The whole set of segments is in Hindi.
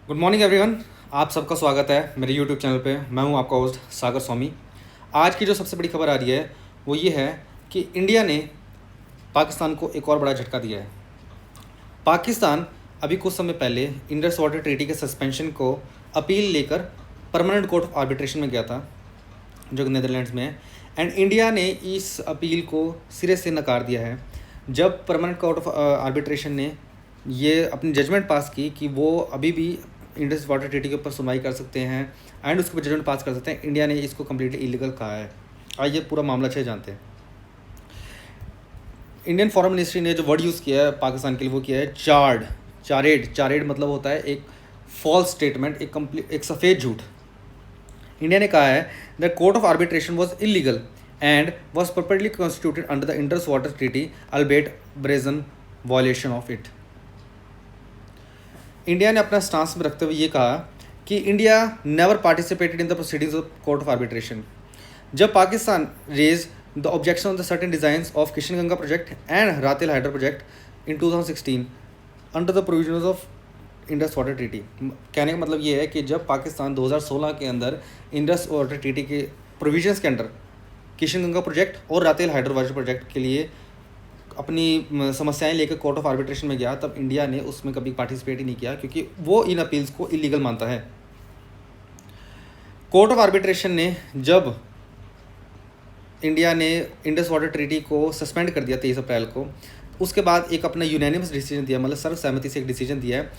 Good morning everyone. आप सबका स्वागत है मेरे यूट्यूब चैनल पे। मैं हूं आपका होस्ट सागर स्वामी। आज की जो सबसे बड़ी खबर आ रही है वो ये है कि इंडिया ने पाकिस्तान को एक और बड़ा झटका दिया है। पाकिस्तान अभी कुछ समय पहले इंडस वाटर ट्रीटी के सस्पेंशन को अपील लेकर परमानेंट कोर्ट ऑफ आर्बिट्रेशन में गया था जो कि नीदरलैंड्स में है। एंड इंडिया ने इस अपील को सिरे से नकार दिया है। जब परमानेंट कोर्ट ऑफ आर्बिट्रेशन ने ये अपनी जजमेंट पास की कि वो अभी भी इंडस वाटर ट्रीटी के ऊपर सुनवाई कर सकते हैं एंड उसके ऊपर जजमेंट पास कर सकते हैं, इंडिया ने इसको कम्प्लीटली इलीगल कहा है। आइए पूरा मामला अच्छे जानते हैं। इंडियन फॉरेन मिनिस्ट्री ने जो वर्ड यूज़ किया है पाकिस्तान के लिए वो किया है चारेड मतलब होता है एक फॉल्स स्टेटमेंट, एक सफ़ेद झूठ। इंडिया ने कहा है the court of arbitration was illegal and was properly constituted under the Indus water treaty albeit brazen violation of it. India ने अपना स्टांस में रखते हुए ये कहा कि India never participated in the proceedings of court of arbitration. जब Pakistan raise the objection on the certain designs of Kishan Ganga project and Ratle hydro project in 2016 under the provisions of Indus water treaty. कहने का मतलब ये है कि जब पाकिस्तान 2016 के अंदर इंडस वाटर ट्रीटी के प्रोविजंस के अंडर किशन गंगा प्रोजेक्ट और रातेल हाइड्रो प्रोजेक्ट के लिए अपनी समस्याएं लेकर कोर्ट ऑफ आर्बिट्रेशन में गया, तब इंडिया ने उसमें कभी पार्टिसिपेट ही नहीं किया क्योंकि वो इन अपील्स को इलीगल मानता है। कोर्ट ऑफ आर्बिट्रेशन ने जब इंडिया ने इंडस वाटर ट्रीटी को सस्पेंड कर दिया 23 अप्रैल को, उसके बाद एक अपना यूनैनिमस डिसीजन दिया, मतलब सर्वसहमति से एक डिसीजन दिया है।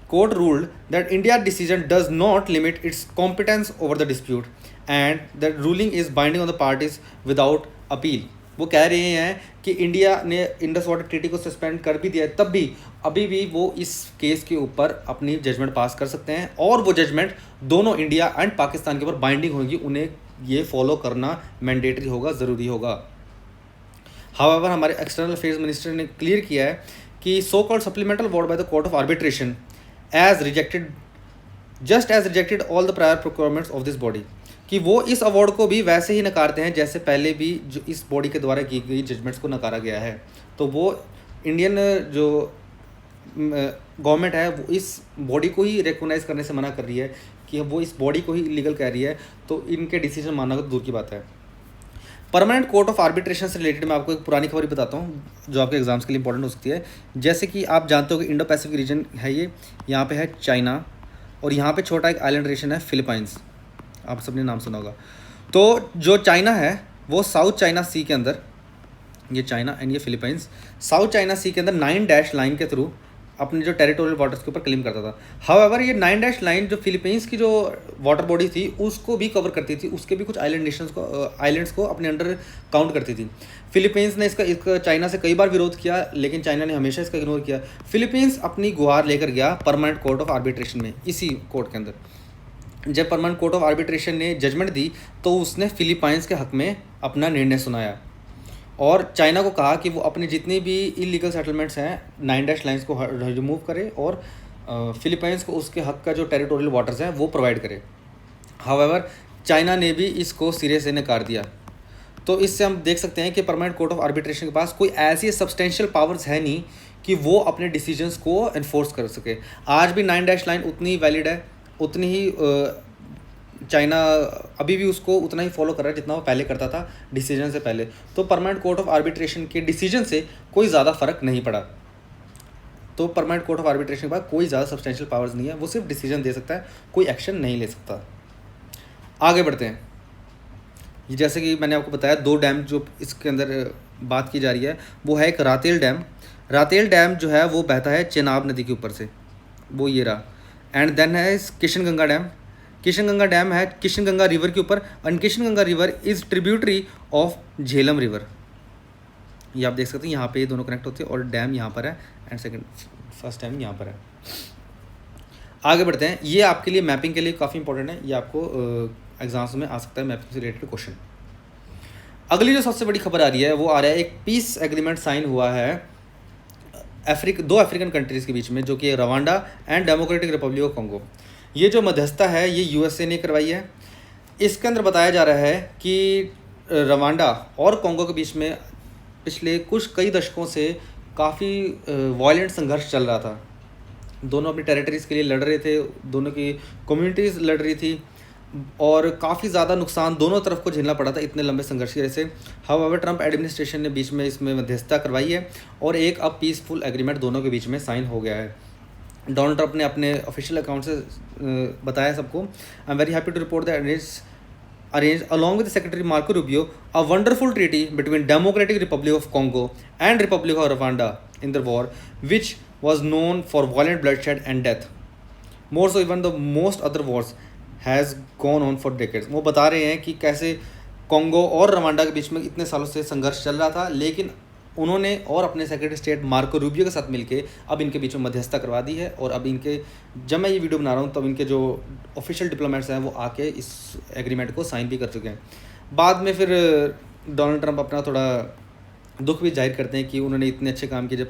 Court ruled that India decision does not limit it's competence over the dispute and that ruling is binding on the parties without appeal. वो कह रहे हैं कि इंडिया ने इंडस वाटर ट्रीटी को सस्पेंड कर भी दिया है, तब भी अभी भी वो इस केस के ऊपर अपनी जजमेंट पास कर सकते हैं और वो जजमेंट दोनों इंडिया एंड पाकिस्तान के ऊपर बाइंडिंग होगी। उन्हें ये फॉलो करना मैंडेटरी होगा, ज़रूरी होगा। हाउएवर हमारे एक्सटर्नल अफेयर्स मिनिस्टर ने क्लियर किया है कि so called supplemental award by the court of arbitration as rejected just as rejected all the prior procurements of this body, कि वो इस अवार्ड को भी वैसे ही नकारते हैं जैसे पहले भी जो इस बॉडी के द्वारा की गई जजमेंट्स को नकारा गया है। तो वो इंडियन जो गवर्नमेंट है वो इस बॉडी को ही रिकॉग्नाइज करने से मना कर रही है कि वो इस बॉडी को ही इलीगल कह रही है, तो इनके डिसीजन मानना तो दूर की बात है। परमानेंट कोर्ट ऑफ आर्बिट्रेशन से रिलेटेड मैं आपको एक पुरानी खबर बताता हूँ जो आपके एग्जाम्स के लिए इंपॉर्टेंट हो सकती है। जैसे कि आप जानते हो कि इंडो पैसिफिक रीजन है ये, यहाँ पे है चाइना और यहाँ पे छोटा एक आइलैंड नेशन है फिलीपाइंस, आप सबने नाम सुना होगा। तो जो चाइना है वो साउथ चाइना सी के अंदर, ये चाइना एंड ये फिलीपाइंस साउथ चाइना सी के अंदर 9 लाइन के थ्रू अपने जो टेरिटोरियल वाटर्स के ऊपर क्लेम करता था। हाउएवर ये 9 लाइन जो फिलीपींस की जो वाटर बॉडी थी उसको भी कवर करती थी, उसके भी कुछ आइलैंड्स को अपने अंडर काउंट करती थी। फिलीपींस ने इसका चाइना से कई बार विरोध किया, लेकिन चाइना ने हमेशा इसका इग्नोर किया। फिलीपींस अपनी गुहार लेकर गया परमानेंट कोर्ट ऑफ आर्बिट्रेशन में। इसी कोर्ट के अंदर जब परमानेंट कोर्ट ऑफ आर्बिट्रेशन ने जजमेंट दी तो उसने फिलीपाइंस के हक में अपना निर्णय सुनाया और चाइना को कहा कि वो अपने जितने भी इलीगल सेटलमेंट्स हैं 9 लाइन्स को रिमूव करे और फिलीपाइंस को उसके हक का जो टेरिटोरियल वाटर्स हैं वो प्रोवाइड करे। हाउएवर चाइना ने भी इसको सिरे से नकार दिया। तो इससे हम देख सकते हैं कि परमानेंट कोर्ट ऑफ आर्बिट्रेशन के पास कोई ऐसी सब्सटेंशियल पावर्स है नहीं कि वो अपने डिसीजंस को एनफोर्स कर सके। आज भी 9 लाइन उतनी ही वैलिड है, उतनी ही चाइना अभी भी उसको उतना ही फॉलो कर रहा है जितना वो पहले करता था डिसीजन से पहले। तो परमानेंट कोर्ट ऑफ आर्बिट्रेशन के डिसीजन से कोई ज़्यादा फर्क नहीं पड़ा। तो परमानेंट कोर्ट ऑफ आर्बिट्रेशन के बाद कोई ज़्यादा सब्सटेंशियल पावर्स नहीं है, वो सिर्फ डिसीजन दे सकता है, कोई एक्शन नहीं ले सकता। आगे बढ़ते हैं। ये जैसे कि मैंने आपको बताया 2 डैम जो इसके अंदर बात की जा रही है वो है एक रातेल डैम। रातेल डैम जो है वो बहता है चेनाब नदी के ऊपर से, वो ये रहा। एंड देन है किशन गंगा डैम। किशन गंगा डैम है किशन गंगा रिवर के ऊपर and Kishan Ganga river is tributary of Jhelum river. ये आप देख सकते हैं यहाँ पे ये दोनों कनेक्ट होते हैं और डैम यहाँ पर है एंड फर्स्ट डैम यहाँ पर है। आगे बढ़ते हैं। ये आपके लिए मैपिंग के लिए काफ़ी इंपॉर्टेंट है, ये आपको एग्जाम्स में आ सकता है मैपिंग से रिलेटेड क्वेश्चन। अगली जो सबसे बड़ी खबर आ रही है वो आ रहा है एक पीस एग्रीमेंट साइन हुआ है 2 अफ्रीकन कंट्रीज़ के बीच में, जो कि Rwanda and democratic Republic of Congo. ये जो मध्यस्थता है ये यूएसए ने करवाई है। इसके अंदर बताया जा रहा है कि रवांडा और कॉन्गो के बीच में पिछले कई दशकों से काफ़ी वायलेंट संघर्ष चल रहा था। दोनों अपनी टेरिटरीज़ के लिए लड़ रहे थे, दोनों की कम्युनिटीज़ लड़ रही थी और काफ़ी ज़्यादा नुकसान दोनों तरफ को झेलना पड़ा था इतने लंबे संघर्ष की वजह से। हाउएवर ट्रंप एडमिनिस्ट्रेशन ने बीच में इसमें मध्यस्थता करवाई है और एक अब पीसफुल एग्रीमेंट दोनों के बीच में साइन हो गया है। डोनाल्ड ट्रंप ने अपने ऑफिशियल अकाउंट से बताया सबको, I am very happy to report that arranged along with Secretary Marco Rubio a wonderful treaty between Democratic Republic of Congo and Republic of Rwanda in the war, which was known for violent bloodshed and death. More so even the most other wars has gone on for decades. वो बता रहे हैं कि कैसे कॉन्गो और रवांडा के बीच में इतने सालों से संघर्ष चल रहा था, लेकिन उन्होंने और अपने सेक्रेटरी स्टेट मार्को रूबियो के साथ मिलके अब इनके बीच में मध्यस्थता करवा दी है। और अब इनके, जब मैं ये वीडियो बना रहा हूँ तब इनके जो ऑफिशियल डिप्लोमेट्स हैं वो आके इस एग्रीमेंट को साइन भी कर चुके हैं। बाद में फिर डोनाल्ड ट्रंप अपना थोड़ा दुख भी जाहिर करते हैं कि उन्होंने इतने अच्छे काम किए, जब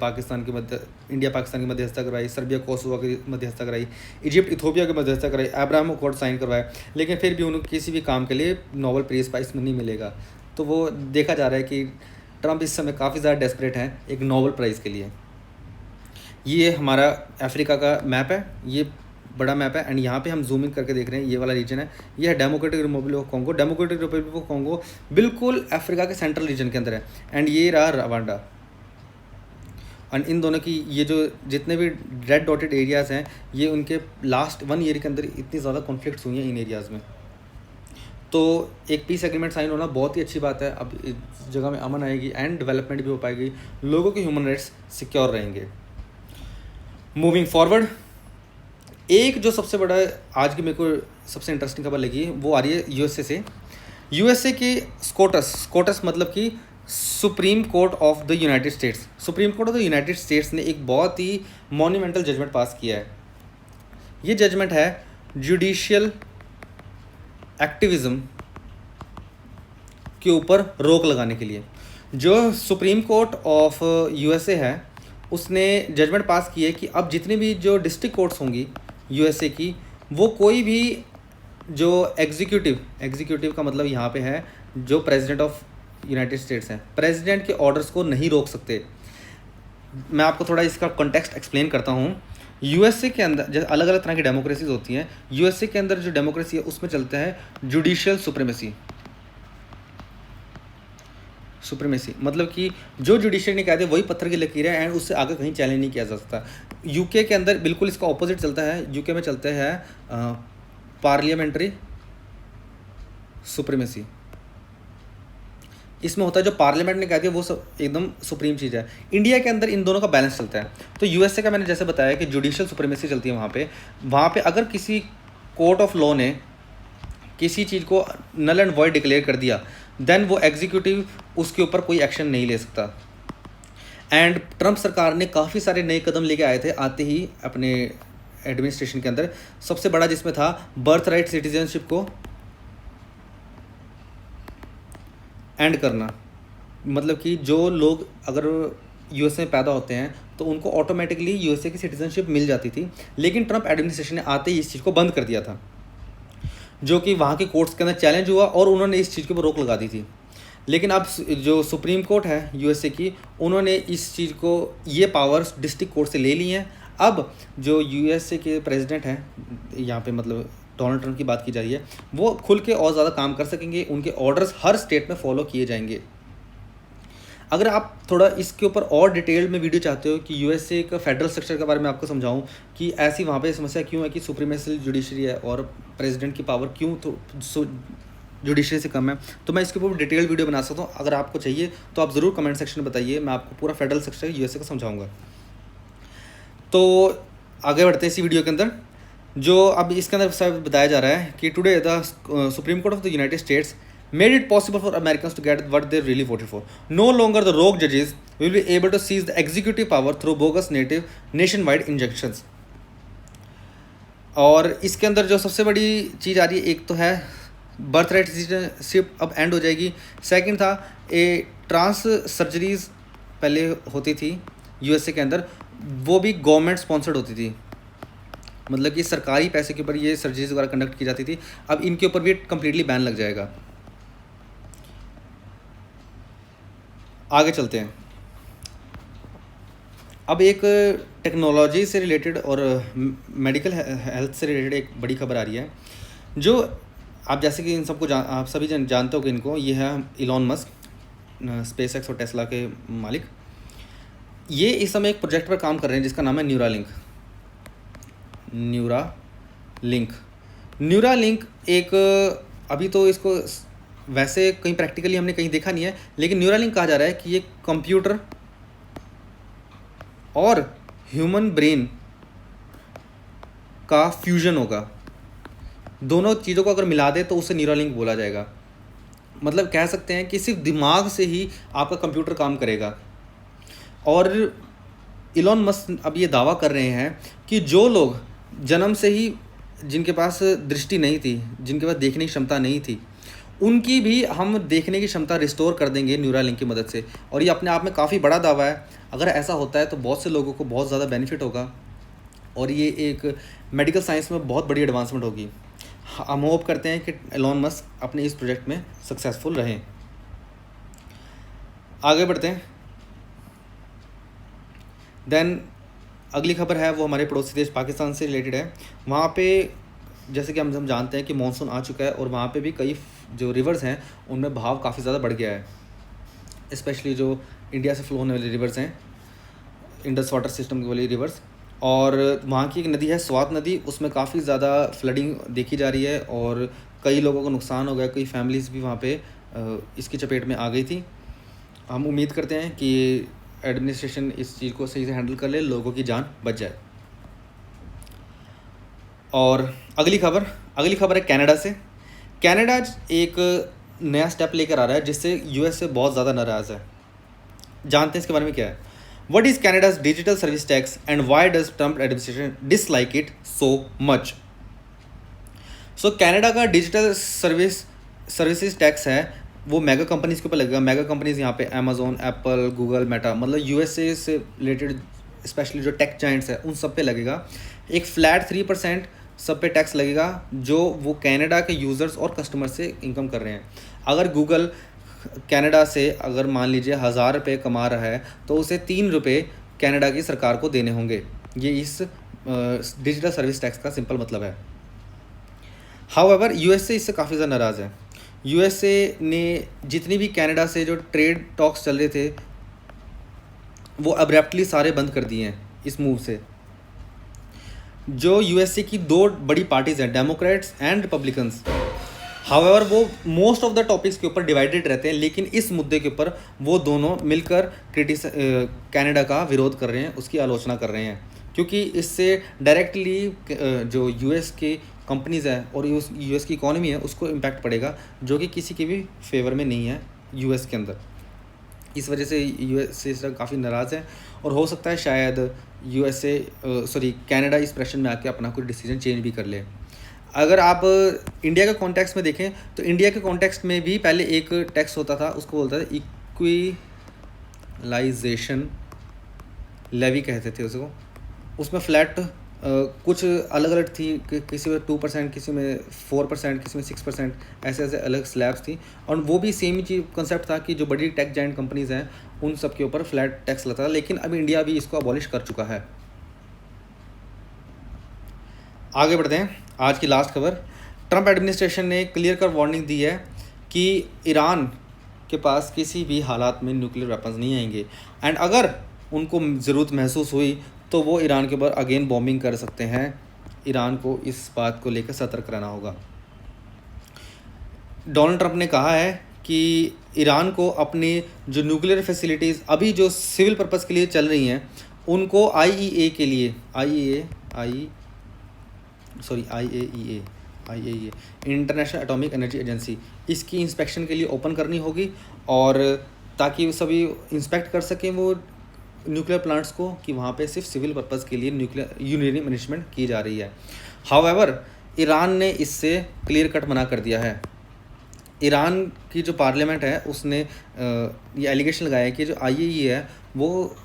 इंडिया पाकिस्तान की मध्यस्थता करवाई, सर्बिया कोसोवो की मध्यस्थता कराई, इजिप्ट इथोपिया की मध्यस्थता कराई, अब्राहम अकॉर्ड साइन करवाए, लेकिन फिर भी उन्हें किसी भी काम के लिए नोबेल पीस प्राइज़ नहीं मिलेगा। तो वो देखा जा रहा है कि ट्रंप इस समय काफ़ी ज़्यादा डेस्परेट हैं एक नोबेल प्राइज़ के लिए। ये हमारा अफ्रीका का मैप है, ये बड़ा मैप है एंड यहाँ पे हम जूम इन करके देख रहे हैं, ये वाला रीजन है, ये है democratic Republic of Congo. Democratic Republic of Congo बिल्कुल अफ्रीका के सेंट्रल रीजन के अंदर है एंड ये रहा रवांडा। एंड इन दोनों की ये जो जितने भी रेड डॉटेड एरियाज़ हैं, ये उनके लास्ट 1 ईयर के अंदर इतनी ज़्यादा कॉन्फ्लिक्ट्स हुई हैं इन एरियाज़ में। तो एक पीस एग्रीमेंट साइन होना बहुत ही अच्छी बात है। अब इस जगह में अमन आएगी एंड डेवलपमेंट भी हो पाएगी, लोगों के ह्यूमन राइट्स सिक्योर रहेंगे। मूविंग फॉरवर्ड, एक जो सबसे बड़ा आज की मेरे को सबसे इंटरेस्टिंग खबर लगी वो आ रही है यूएसए से। यूएसए की स्कॉटस मतलब कि supreme court of the United states, supreme court of the United states ने एक बहुत ही मॉन्यूमेंटल जजमेंट पास किया है। ये जजमेंट है जुडिशियल एक्टिविज़म के ऊपर रोक लगाने के लिए। जो सुप्रीम कोर्ट ऑफ यूएसए है उसने जजमेंट पास की है कि अब जितनी भी जो डिस्ट्रिक्ट कोर्ट्स होंगी यूएसए की, वो कोई भी जो एग्जीक्यूटिव का मतलब यहाँ पे है जो प्रेसिडेंट ऑफ यूनाइटेड स्टेट्स हैं, प्रेसिडेंट के ऑर्डर्स को नहीं रोक सकते। मैं आपको थोड़ा इसका कॉन्टेक्स्ट एक्सप्लेन करता हूँ। यूएसए के अंदर जैसे अलग अलग तरह की डेमोक्रेसीज होती हैं, यूएसए के अंदर जो डेमोक्रेसी है उसमें चलता है जुडिशियल सुप्रीमेसी, मतलब कि जो जुडिशियल ने कहते हैं वही पत्थर की लकीर है एंड उससे आगे कहीं चैलेंज नहीं किया जा सकता। यूके के अंदर बिल्कुल इसका ऑपोजिट चलता है। यूके में चलता है पार्लियामेंट्री सुप्रीमेसी। इसमें होता है जो पार्लियामेंट ने कह दिया वो सब एकदम सुप्रीम चीज़ है। इंडिया के अंदर इन दोनों का बैलेंस चलता है। तो यूएसए का मैंने जैसे बताया कि जुडिशियल सुप्रीमेसी चलती है वहाँ पे अगर किसी कोर्ट ऑफ लॉ ने किसी चीज़ को नल एंड वॉइड डिक्लेयर कर दिया, देन वो एग्जीक्यूटिव उसके ऊपर कोई एक्शन नहीं ले सकता। एंड ट्रंप सरकार ने काफ़ी सारे नए कदम लेके आए थे आते ही अपने एडमिनिस्ट्रेशन के अंदर। सबसे बड़ा जिसमें था बर्थ राइट सिटीजनशिप को एंड करना, मतलब कि जो लोग अगर यूएसए में पैदा होते हैं तो उनको ऑटोमेटिकली यूएसए की सिटीजनशिप मिल जाती थी, लेकिन ट्रंप एडमिनिस्ट्रेशन ने आते ही इस चीज़ को बंद कर दिया था, जो कि वहाँ के कोर्ट्स के अंदर चैलेंज हुआ और उन्होंने इस चीज़ के ऊपर रोक लगा दी थी। लेकिन अब जो सुप्रीम कोर्ट है यूएसए की, उन्होंने इस चीज़ को ये पावर्स डिस्ट्रिक्ट कोर्ट से ले ली हैं। अब जो यूएसए के प्रेसिडेंट हैं, यहाँ पे मतलब डोनाल्ड ट्रंप की बात की जा रही है, वो खुल के और ज़्यादा काम कर सकेंगे, उनके ऑर्डर्स हर स्टेट में फॉलो किए जाएंगे। अगर आप थोड़ा इसके ऊपर और डिटेल में वीडियो चाहते हो कि यूएसए का फेडरल स्ट्रक्चर के बारे में आपको समझाऊं कि ऐसी वहाँ पे समस्या क्यों है कि सुप्रीमेसी जुडिशरी है और प्रेसिडेंट की पावर क्यों तो जुडिशरी से कम है, तो मैं इसके ऊपर डिटेल वीडियो बना सकता हूँ। अगर आपको चाहिए तो आप ज़रूर कमेंट सेक्शन में बताइए, मैं आपको पूरा फेडरल स्ट्रक्चर यूएसए का समझाऊँगा। तो आगे बढ़ते हैं इसी वीडियो के अंदर। जो अब इसके अंदर सब बताया जा रहा है कि today the supreme court of the United states made it possible for Americans to get what they really voted for. No longer the rogue judges will be able to seize the executive power through bogus nationwide injunctions. और इसके अंदर जो सबसे बड़ी चीज़ आ रही है, एक तो है बर्थ राइट सिटीजनशिप अब एंड हो जाएगी। सेकंड था ट्रांस सर्जरीज पहले होती थी यूएसए के अंदर, वो भी गवर्नमेंट स्पॉन्सर्ड होती थी, मतलब कि सरकारी पैसे के ऊपर ये सर्जरीज वगैरह कंडक्ट की जाती थी। अब इनके ऊपर भी कम्प्लीटली बैन लग जाएगा। आगे चलते हैं। अब एक टेक्नोलॉजी से रिलेटेड और मेडिकल हेल्थ से रिलेटेड एक बड़ी खबर आ रही है, जो आप जैसे कि इन सबको आप सभी जानते हो कि इनको, ये है इलॉन मस्क, स्पेस एक्स और टेस्ला के मालिक। ये इस समय एक प्रोजेक्ट पर काम कर रहे हैं जिसका नाम है न्यूरालिंक। न्यूरालिंक एक, अभी तो इसको वैसे कहीं प्रैक्टिकली हमने कहीं देखा नहीं है, लेकिन न्यूरालिंक कहा जा रहा है कि ये कंप्यूटर और ह्यूमन ब्रेन का फ्यूजन होगा। दोनों चीज़ों को अगर मिला दे तो उसे न्यूरालिंक बोला जाएगा। मतलब कह सकते हैं कि सिर्फ दिमाग से ही आपका कंप्यूटर काम करेगा। और इलॉन मस्क अब ये दावा कर रहे हैं कि जो लोग जन्म से ही, जिनके पास दृष्टि नहीं थी, जिनके पास देखने की क्षमता नहीं थी, उनकी भी हम देखने की क्षमता रिस्टोर कर देंगे न्यूरालिंक की मदद से। और ये अपने आप में काफ़ी बड़ा दावा है। अगर ऐसा होता है तो बहुत से लोगों को बहुत ज़्यादा बेनिफिट होगा और ये एक मेडिकल साइंस में बहुत बड़ी एडवांसमेंट होगी। हम होप करते हैं कि एलॉन मस्क अपने इस प्रोजेक्ट में सक्सेसफुल रहें। आगे बढ़ते हैं। देन अगली खबर है वो हमारे पड़ोसी देश पाकिस्तान से रिलेटेड है। वहाँ पे जैसे कि हम जानते हैं कि मानसून आ चुका है और वहाँ पे भी कई जो रिवर्स हैं उनमें बहाव काफ़ी ज़्यादा बढ़ गया है। स्पेशली जो इंडिया से फ्लो होने वाली रिवर्स हैं, इंडस वाटर सिस्टम वाली रिवर्स, और वहाँ की एक नदी है स्वात नदी, उसमें काफ़ी ज़्यादा फ्लडिंग देखी जा रही है और कई लोगों को नुकसान हो गया। कई फैमिलीज़ भी वहाँ पे इसकी चपेट में आ गई थी। हम उम्मीद करते हैं कि एडमिनिस्ट्रेशन इस चीज़ को सही से हैंडल कर ले, लोगों की जान बच जाए। और अगली खबर है कनाडा से। कनाडा एक नया स्टेप लेकर आ रहा है जिससे यूएस से बहुत ज़्यादा नाराज़ है। जानते हैं इसके बारे में क्या है। What is Canada's digital service tax and why does Trump administration dislike it so much. So Canada का डिजिटल सर्विसेज टैक्स है वो मेगा कंपनीज़ के ऊपर लगेगा। मेगा कंपनीज़ यहाँ पे अमेज़ोन, एप्पल, गूगल, मेटा, मतलब यूएसए से रिलेटेड स्पेशली जो टेक जाइंट्स है उन सब पे लगेगा। एक फ्लैट 3% सब पे टैक्स लगेगा जो वो कनाडा के यूज़र्स और कस्टमर से इनकम कर रहे हैं। अगर गूगल कनाडा से अगर मान लीजिए 1000 रुपये कमा रहा है तो उसे 3 रुपये कनाडा की सरकार को देने होंगे। ये इस डिजिटल सर्विस टैक्स का सिंपल मतलब है। हाउएवर यूएसए इससे काफ़ी ज़्यादा नाराज़ है। यूएसए ने जितनी भी कनाडा से जो ट्रेड टॉक्स चल रहे थे वो अब्रप्टली सारे बंद कर दिए हैं इस मूव से। जो यूएसए की दो बड़ी पार्टीज़ हैं, डेमोक्रेट्स एंड रिपब्लिकन्स, हाउएवर वो मोस्ट ऑफ द टॉपिक्स के ऊपर डिवाइडेड रहते हैं, लेकिन इस मुद्दे के ऊपर वो दोनों मिलकर कनाडा का विरोध कर रहे हैं, उसकी आलोचना कर रहे हैं, क्योंकि इससे डायरेक्टली जो यूएस की कंपनीज़ हैं और यूएस की इकॉनमी है उसको इम्पैक्ट पड़ेगा, जो कि किसी के भी फेवर में नहीं है यूएस के अंदर। इस वजह से यूएसए इस तरह काफ़ी नाराज़ है और हो सकता है शायद कनाडा इस प्रेशर में आके अपना कोई डिसीजन चेंज भी कर ले। अगर आप इंडिया के कॉन्टेक्स्ट में देखें तो इंडिया के कॉन्टेक्स्ट में भी पहले एक टैक्स होता था, उसको बोलता था इक्विलाइजेशन लेवी कहते थे उसको। उसमें फ्लैट कुछ अलग अलग थी, किसी में 2%, किसी में 4%, किसी में 6%, ऐसे ऐसे अलग स्लैब्स थी। और वो भी सेम चीज़ कंसेप्ट था कि जो बड़ी टेक जाइंट कंपनीज़ हैं उन सब के ऊपर फ्लैट टैक्स लगता था, लेकिन अब इंडिया भी इसको अबॉलिश कर चुका है। आगे बढ़ते हैं। आज की लास्ट खबर, ट्रंप एडमिनिस्ट्रेशन ने क्लियर कर वार्निंग दी है कि ईरान के पास किसी भी हालात में न्यूक्लियर वेपन्स नहीं आएंगे, एंड अगर उनको ज़रूरत महसूस हुई तो वो ईरान के ऊपर अगेन बॉम्बिंग कर सकते हैं। ईरान को इस बात को लेकर सतर्क रहना होगा। डोनाल्ड ट्रंप ने कहा है कि ईरान को अपनी जो न्यूक्लियर फैसिलिटीज़ अभी जो सिविल पर्पस के लिए चल रही हैं उनको IAEA के लिए IAEA international atomic energy agency, इसकी इंस्पेक्शन के लिए ओपन करनी होगी, और ताकि सभी इंस्पेक्ट कर सकें वो न्यूक्लियर प्लांट्स को कि वहाँ पे सिर्फ सिविल पर्पस के लिए न्यूक्लियर यूरेनियम मैनेजमेंट की जा रही है। हाउएवर ईरान ने इससे क्लियर कट मना कर दिया है। ईरान की जो पार्लियामेंट है उसने ये एलिगेशन लगाया है कि जो IAEA है वो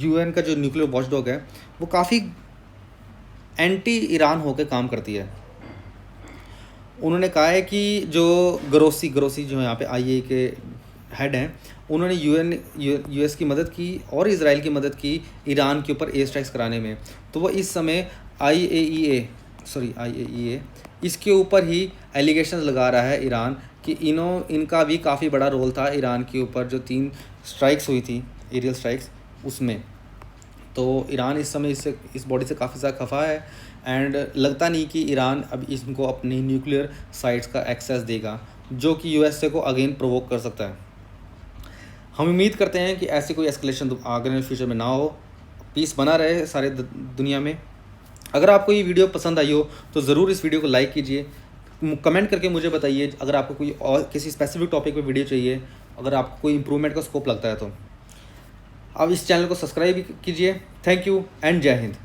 UN का जो न्यूक्लियर वॉचडॉग है वो काफ़ी एंटी ईरान होकर काम करती है। उन्होंने कहा है कि जो ग्रोसी जो यहाँ पे IAEA के हेड हैं, उन्होंने यूएस की मदद की और इजराइल की मदद की ईरान के ऊपर एयर स्ट्राइक्स कराने में। तो वो इस समय आईएईए इसके ऊपर ही एलिगेशन लगा रहा है ईरान कि इनका भी काफ़ी बड़ा रोल था ईरान के ऊपर जो 3 स्ट्राइक्स हुई थी, एरियल स्ट्राइक्स, उसमें। तो ईरान इस समय इस बॉडी से काफ़ी ज़्यादा खफा है एंड लगता नहीं कि ईरान अब इनको अपनी न्यूक्लियर साइट्स का एक्सेस देगा, जो कि यूएसए को अगेन प्रोवोक कर सकता है। हम उम्मीद करते हैं कि ऐसी कोई एस्केलेशन आगे फ्यूचर में ना हो, पीस बना रहे सारे दुनिया में। अगर आपको ये वीडियो पसंद आई हो तो ज़रूर इस वीडियो को लाइक कीजिए, कमेंट करके मुझे बताइए अगर आपको कोई और किसी स्पेसिफिक टॉपिक पे वीडियो चाहिए, अगर आपको कोई इंप्रूवमेंट का स्कोप लगता है तो। अब इस चैनल को सब्सक्राइब कीजिए। थैंक यू एंड जय हिंद।